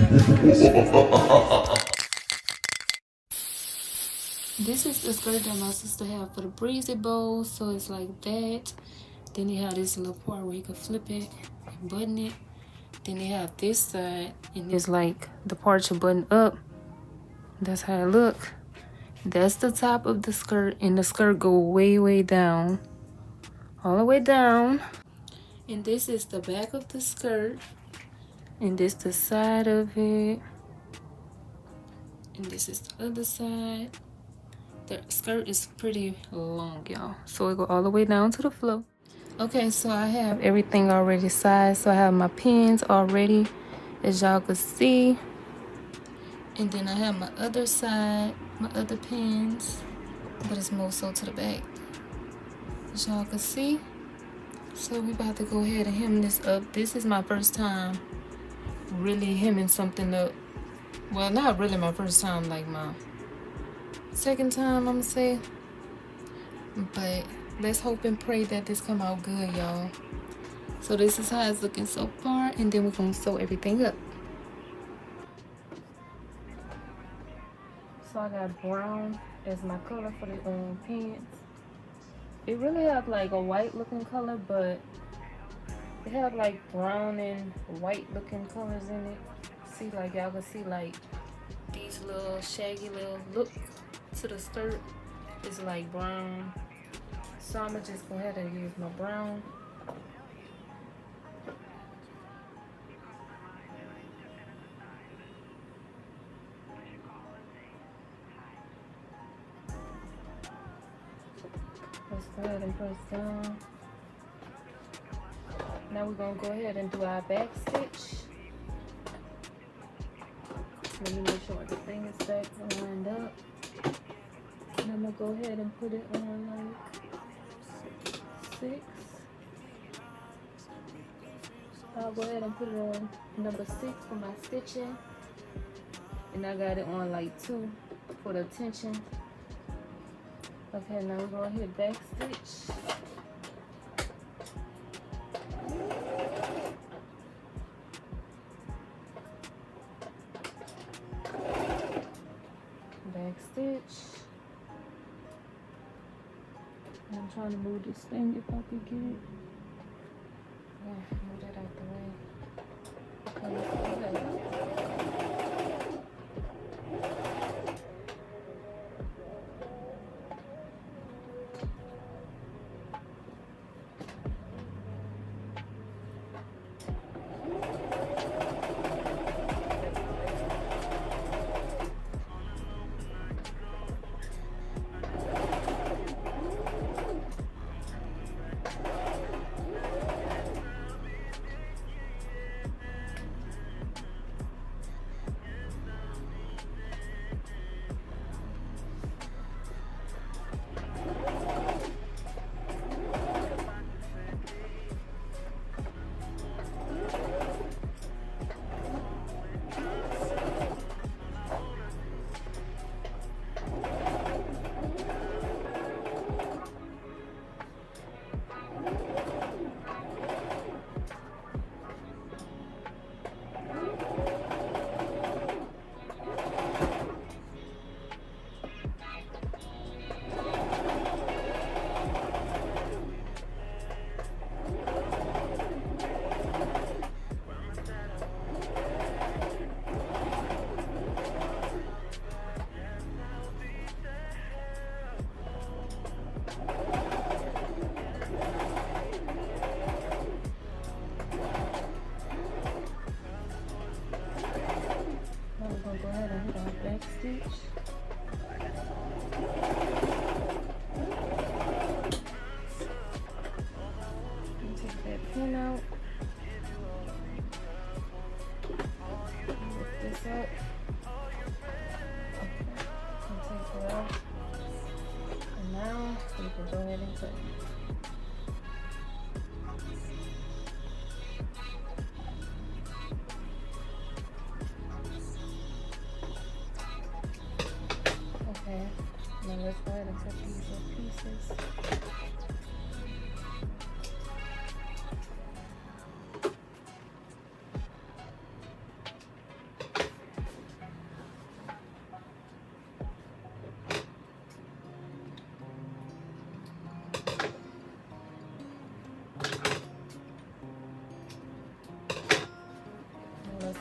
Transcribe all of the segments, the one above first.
This is the skirt that my sister had for the Breezy bowl, so it's like that. Then you have this little part where you can flip it and button it. Then they have this side, and it's like the part you button up. That's how it look. That's the top of the skirt, and the skirt go way, way down. All the way down. And this is the back of the skirt. And this the side of it. And this is the other side. The skirt is pretty long, y'all. So it go all the way down to the floor. Okay, so I have everything already sized. So I have my pins already, as y'all can see. And then I have my other side, my other pins, but it's more so to the back, as y'all can see. So we about to go ahead and hem this up. This is my first time really hemming something up. Well, not really my first time, like my second time, I'ma say. But let's hope and pray that this come out good, y'all. So this is how it's looking so far, and then we're gonna sew everything up. So I got brown as my color for the pants. It really have like a white looking color, but it have like brown and white looking colors in it. See, like y'all can see like these little shaggy little look to the skirt is like brown. So I'm gonna just go ahead and use my brown. Let's go ahead and press down. Now we're gonna go ahead and do our back stitch. Let me make sure everything is back lined up. And I'm gonna go ahead and put it on like 6. I'll go ahead and put it on number 6 for my stitching. And I got it on like 2 for the tension. Okay, now we're gonna hit back stitch. Back stitch. I'm trying to move this thing if I could get it. Yeah, move that out the way. Okay, let's do that. Stitch. Take that pin out. Lift this up. And take it out. And now we can go ahead and cut. Okay, now let's go ahead and cut these little pieces.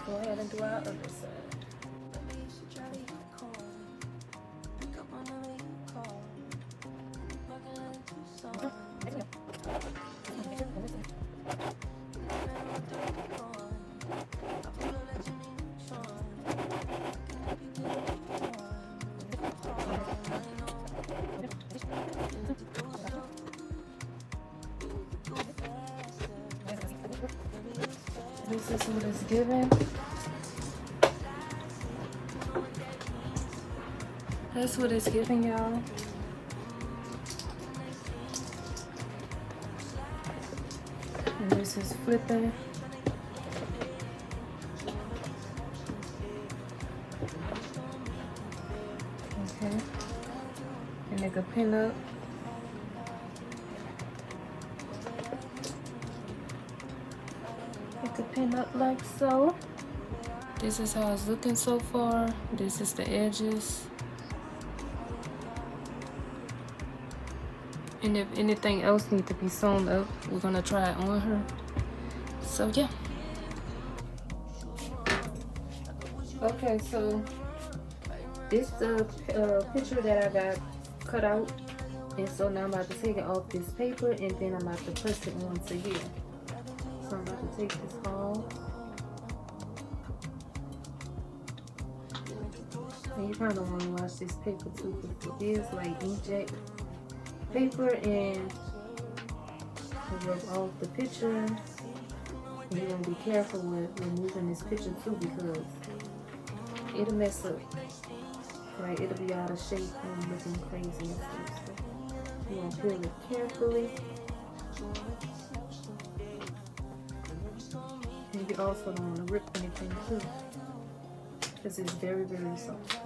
go ahead and do our other side. This is what it's giving. That's what it's giving, y'all. And this is flipping. Okay. And they could pin up. It could pin up like so. This is how it's looking so far. This is the edges. And if anything else needs to be sewn up, we're gonna try it on her. So yeah. Okay, so this is the picture that I got cut out. And so now I'm about to take it off this paper and then I'm about to press it onto here. So I'm about to take this off. And you kind of want to wash this paper too because it is like inkjet paper and rub off the picture. And you're going to be careful with removing this picture too because it'll mess up. Right? It'll be out of shape and looking crazy and stuff. So you want to peel it carefully. And you also don't want to rip anything too because it's very, very soft.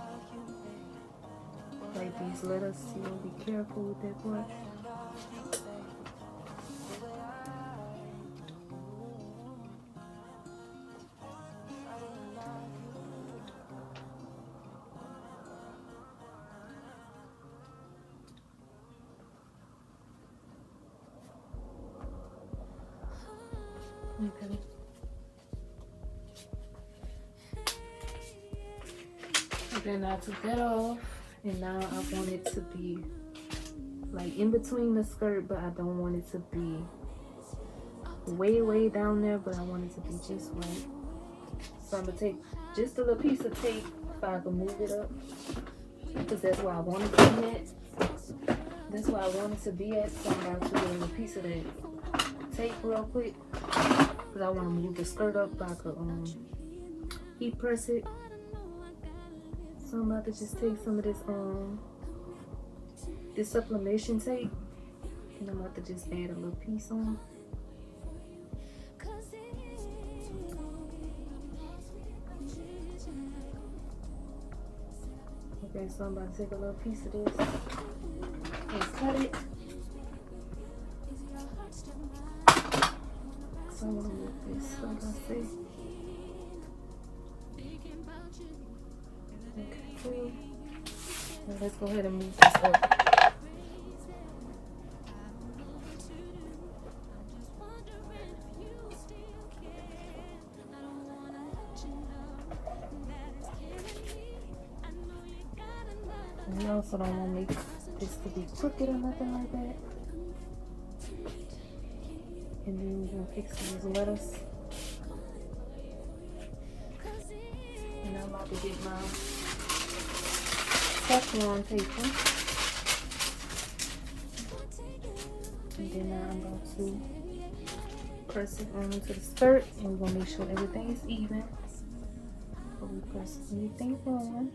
Like these letters, you want to be careful with that brush. Okay. And then I took that off, and now I want it to be like in between the skirt, but I don't want it to be way down there, but I want it to be just right. So I'm gonna take just a little piece of tape if I can move it up, because that's where I want it to be at. That's where I want it to be at. So I'm about to get a little piece of that tape real quick, because I want to move the skirt up so I could heat press it. So I'm about to just take some of this sublimation tape, and I'm about to just add a little piece on. Okay, so I'm about to take a little piece of this and cut it. So I'm gonna move this, like I said. Okay, cool. Now let's go ahead and move this up. And we also don't want to make this to be crooked or nothing like that. And then we're going to fix these letters. And I'm about to get my Teflon paper. And then now I'm going to press it onto the skirt. And we're going to make sure everything is even before we press anything on.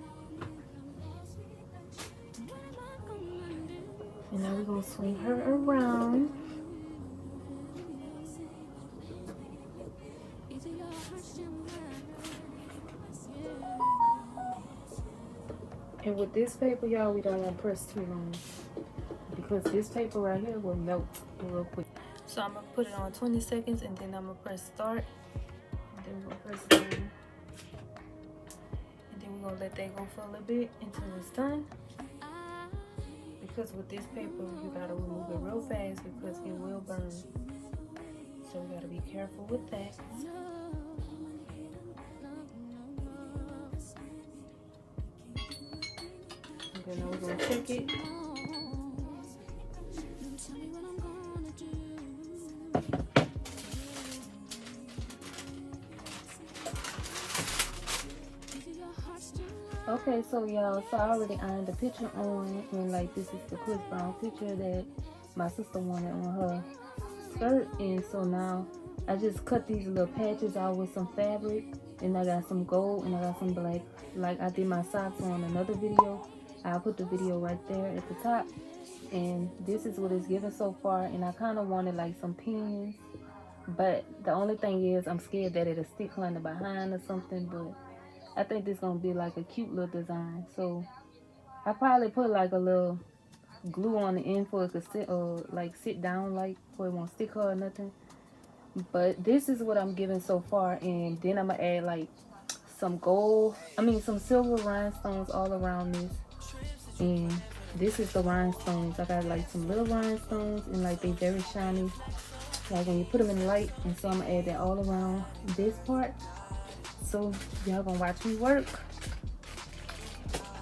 And now we're going to swing her around. And with this paper, y'all, we don't want to press too long because this paper right here will melt real quick. So I'm going to put it on 20 seconds and then I'm going to press start. And then we're going to press it down. And then we're going to let that go for a little bit until it's done. Because with this paper, you got to remove it real fast because it will burn. So we got to be careful with that. and I was gonna check it. Okay, so y'all, so I already ironed the picture on, and like this is the Chris Brown picture that my sister wanted on her skirt. And so now I just cut these little patches out with some fabric, and I got some gold and I got some black. Like I did my socks on another video. I'll put the video right there at the top. And this is what it's given so far, and I kind of wanted like some pins, but the only thing is I'm scared that it'll stick on the behind or something. But I think this gonna be like a cute little design. So I probably put like a little glue on the end for it to sit like sit down, like for it won't stick her or nothing. But this is what I'm giving so far, and then I'm gonna add like some some silver rhinestones all around this. And this is the rhinestones. I got like some little rhinestones, and like they very shiny, like when you put them in the light. And so I'm gonna add that all around this part. So y'all gonna watch me work.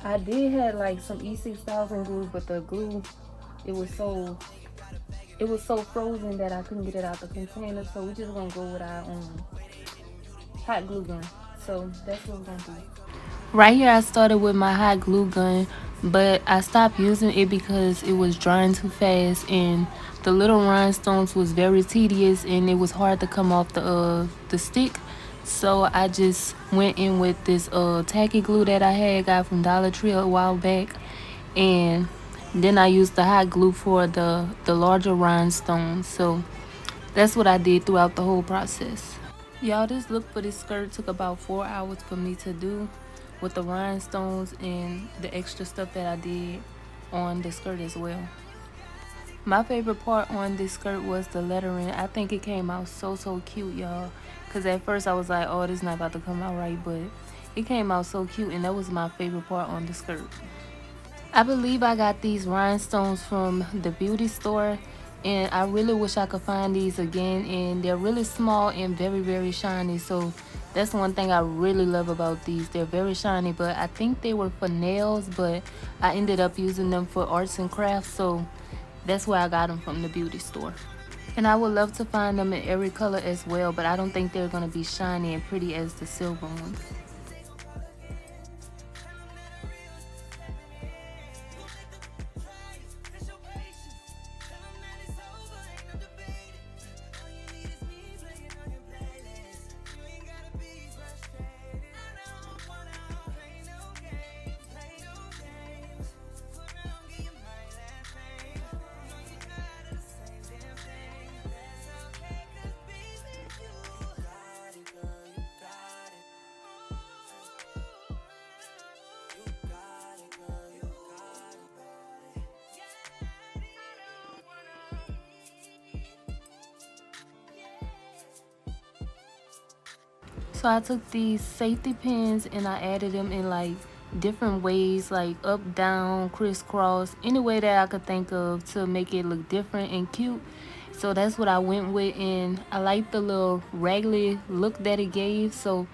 I did have like some E6000 glue, but the glue, it was so frozen that I couldn't get it out the container. So we're just gonna go with our hot glue gun. So that's what we're gonna do. Right here I started with my hot glue gun, but I stopped using it because it was drying too fast, and the little rhinestones was very tedious, and it was hard to come off the stick. So I just went in with this tacky glue that I had got from Dollar Tree a while back, and then I used the hot glue for the larger rhinestones. So that's what I did throughout the whole process. Y'all, this look for this skirt took about 4 hours for me to do, with the rhinestones and the extra stuff that I did on the skirt as well. My favorite part on this skirt was the lettering. I think it came out so cute, y'all. Because at first I was like, oh, this is not about to come out right. But it came out so cute, and that was my favorite part on the skirt. I believe I got these rhinestones from the beauty store. And I really wish I could find these again. And they're really small and very shiny. So that's one thing I really love about these. They're very shiny. But I think they were for nails. But I ended up using them for arts and crafts. So that's where I got them from, the beauty store. And I would love to find them in every color as well, but I don't think they're going to be shiny and pretty as the silver ones. So I took these safety pins and I added them in like different ways, like up, down, crisscross, any way that I could think of to make it look different and cute. So that's what I went with, and I like the little raggedy look that it gave. So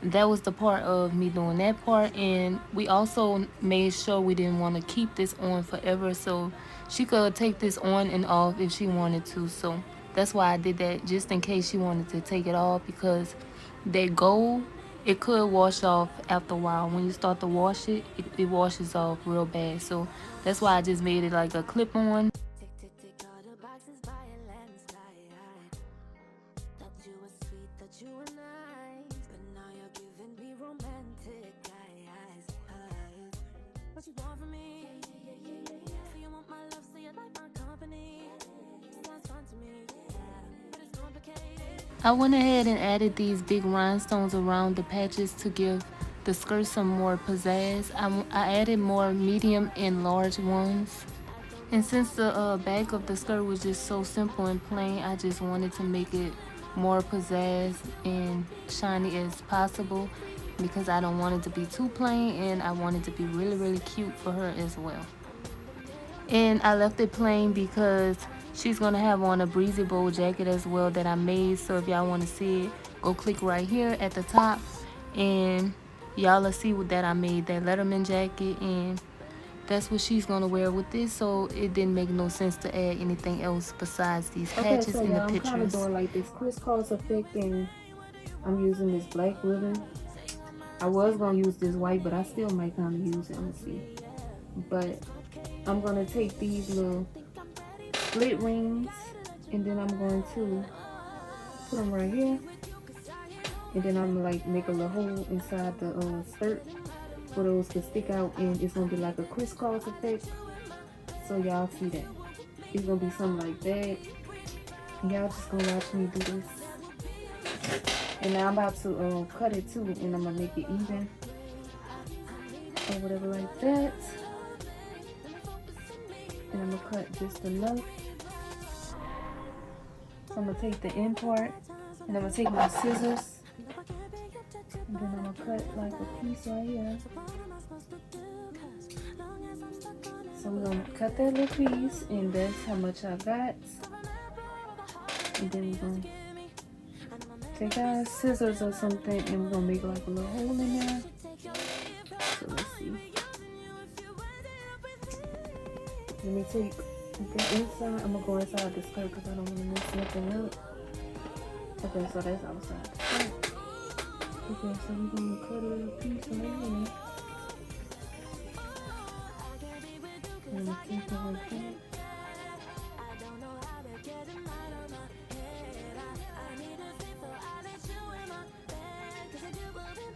that was the part of me doing that part. And we also made sure we didn't want to keep this on forever, so she could take this on and off if she wanted to. So that's why I did that, just in case she wanted to take it off, because that gold, it could wash off after a while. When you start to wash it, it washes off real bad. So that's why I just made it like a clip on. I went ahead and added these big rhinestones around the patches to give the skirt some more pizzazz. I added more medium and large ones. And since the back of the skirt was just so simple and plain, I just wanted to make it more pizzazz and shiny as possible, because I don't want it to be too plain, and I want it to be really cute for her as well. And I left it plain because she's going to have on a Breezy Bowl jacket as well that I made. So if y'all want to see it, go click right here at the top, and y'all will see what that I made, that Letterman jacket. And That's what she's gonna wear with this, so it didn't make no sense to add anything else besides these patches in the I'm kind of pictures. doing like this crisscross effect, and I'm using this black ribbon. I was gonna use this white, but I still might kind of use it. Let's see. But I'm gonna take these little split rings, and then I'm going to put them right here, and then I'm gonna like make a little hole inside the skirt for those to stick out, and it's gonna be like a crisscross effect. So y'all see that it's gonna be something like that. Y'all just gonna watch me do this. And now I'm about to cut it too, and I'm gonna make it even or whatever like that. And I'm gonna cut just enough. So I'm gonna take the end part, and I'm gonna take my scissors, and then I'm gonna cut like a piece right here. So we're gonna cut that little piece, and that's how much I got. And then we're gonna take our scissors or something, and we're gonna make like a little hole in there. So let's see. Let me take the inside. I'm gonna go inside the skirt because I don't want to mess nothing up. Okay, so that's outside the skirt. Okay, so we're gonna cut a little piece right here. I'm gonna take it like that.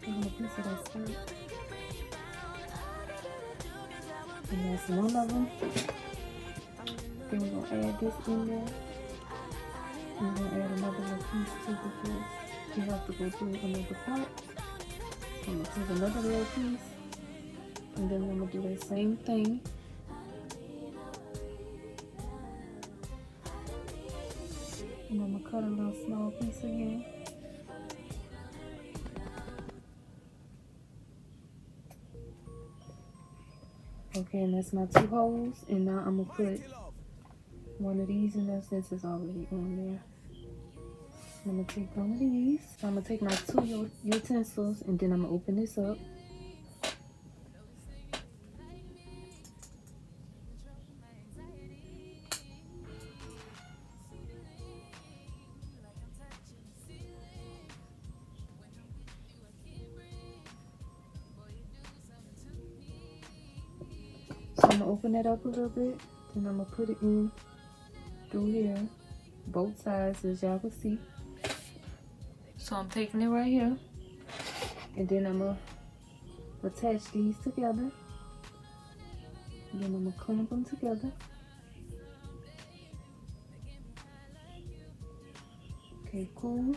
I'm gonna piece of that skirt. And that's one of them. Then we're gonna add this in there. And we're gonna add another little piece too because you have to go through another part. I'm gonna take another little piece, and then I'm gonna do that same thing. And I'm gonna cut a little small piece again. Okay, and that's my 2 holes. And now I'm gonna put one of these in there since it's already on there. I'm gonna take one of these. So I'm gonna take my 2 utensils, and then I'm gonna open this up. So I'm gonna open it up a little bit, and I'm gonna put it in through here, both sides, as y'all can see. So I'm taking it right here, and then I'm gonna attach these together, and then I'm gonna clamp them together. Okay, cool.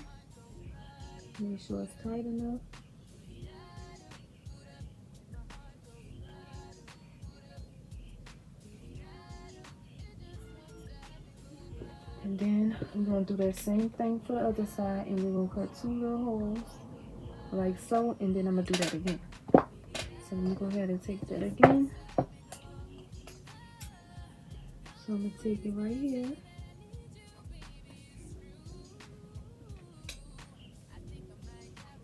Make sure it's tight enough. And then I'm gonna do that same thing for the other side, and we're gonna cut 2 little holes like so, and then I'm gonna do that again. So I'm gonna go ahead and take that again. So I'm gonna take it right here.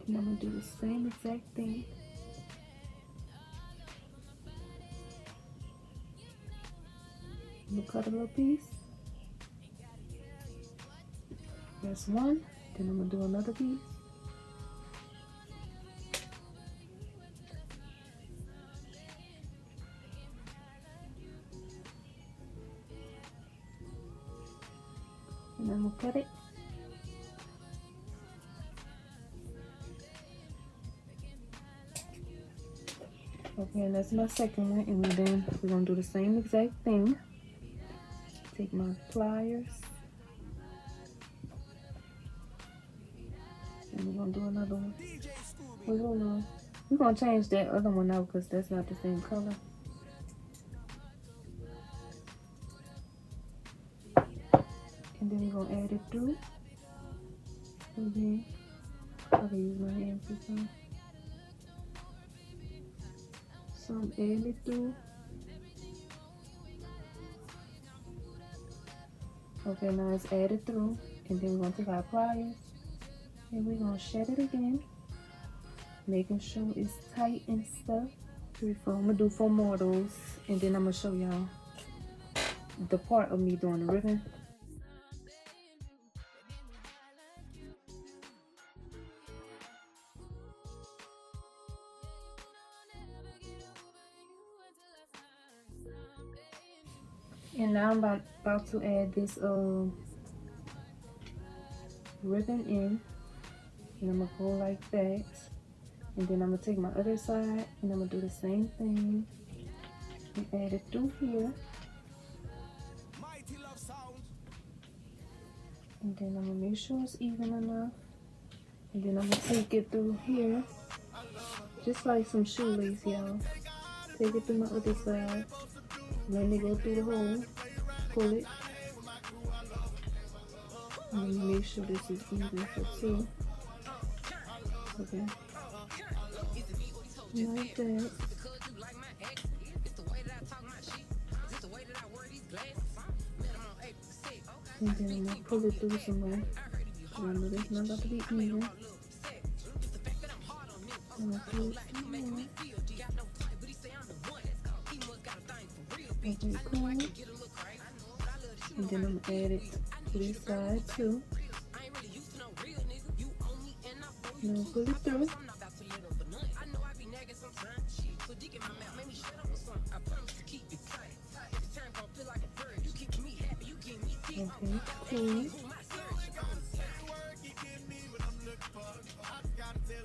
And I'm gonna do the same exact thing. I'm gonna cut a little piece. That's one. Then I'm gonna do another piece. And I'm gonna cut it. Okay, and that's my second one. And then we're gonna do the same exact thing. Take my pliers. And we're gonna do another one. We're gonna change that other one out because that's not the same color. And then we're gonna add it through. And then I can use my hand for some. So I'm adding it through. Okay, now it's added through. And then we're gonna take our pliers and we're gonna shed it again, making sure it's tight and stuff. 3, 4. I'm gonna do 4 more of those, and then I'm gonna show y'all the part of me doing the ribbon. And now I'm about to add this ribbon in, and I'm gonna go like that, and then I'm gonna take my other side and I'm gonna do the same thing and add it through here, and then I'm gonna make sure it's even enough, and then I'm gonna take it through here just like some shoelace, y'all. Take it through my other side, let it go through the hole, pull it, and make sure this is even for 2. Okay, like that. And then I'm gonna pull it through some more. I know that's not about to be even. I'm gonna pull it some more. Okay, cool. And then I'm gonna add it to this side too. And I'll pull it through. Okay, cool.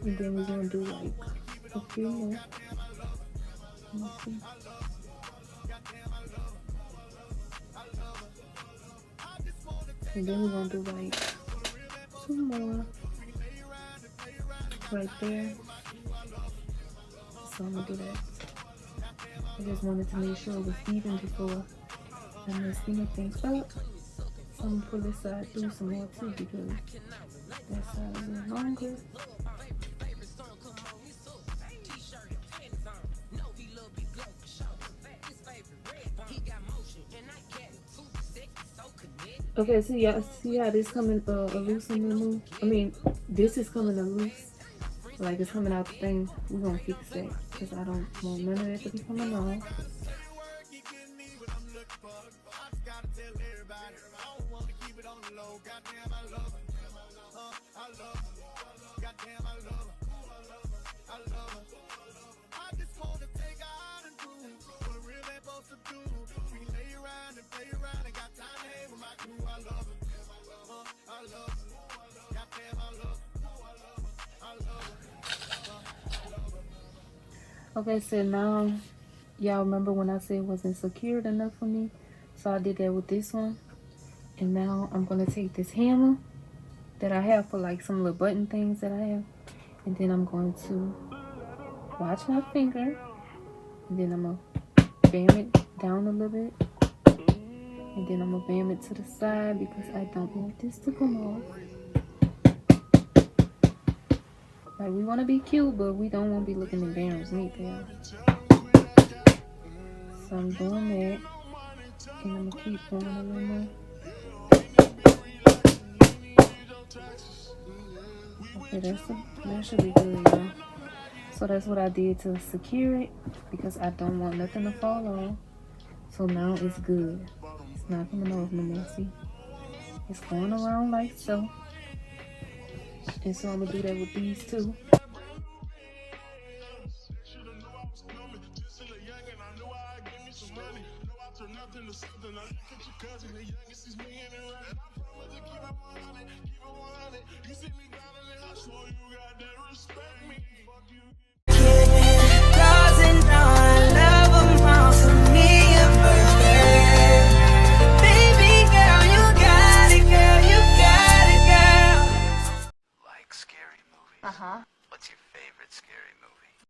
And then we're gonna do like a few more. Let me see. And then we're gonna do like 2 more right there. So I'm gonna do that. I just wanted to make sure it was even before I messed anything up. So I'm gonna pull this side through some more too because that side is a little longer. Okay, so y'all see how this coming loose in the new? I mean, this is coming loose. Like it's coming out the thing. We're gonna fix that because I don't want none of that to be coming off. Okay, so now y'all remember when I said it wasn't secured enough for me? So I did that with this one. And now I'm gonna take this hammer that I have for like some little button things that I have, and then I'm going to watch my finger, and then I'm gonna bam it down a little bit, and then I'm gonna bam it to the side because I don't want this to come off. Like we want to be cute, but we don't want to be looking embarrassed neither. So I'm doing that, and I'm gonna keep going a little more. Okay, that should be good, y'all. So that's what I did to secure it because I don't want nothing to fall off. So now it's good. It's not coming off no messy. It's going around like so. And so I'm gonna do that with these two.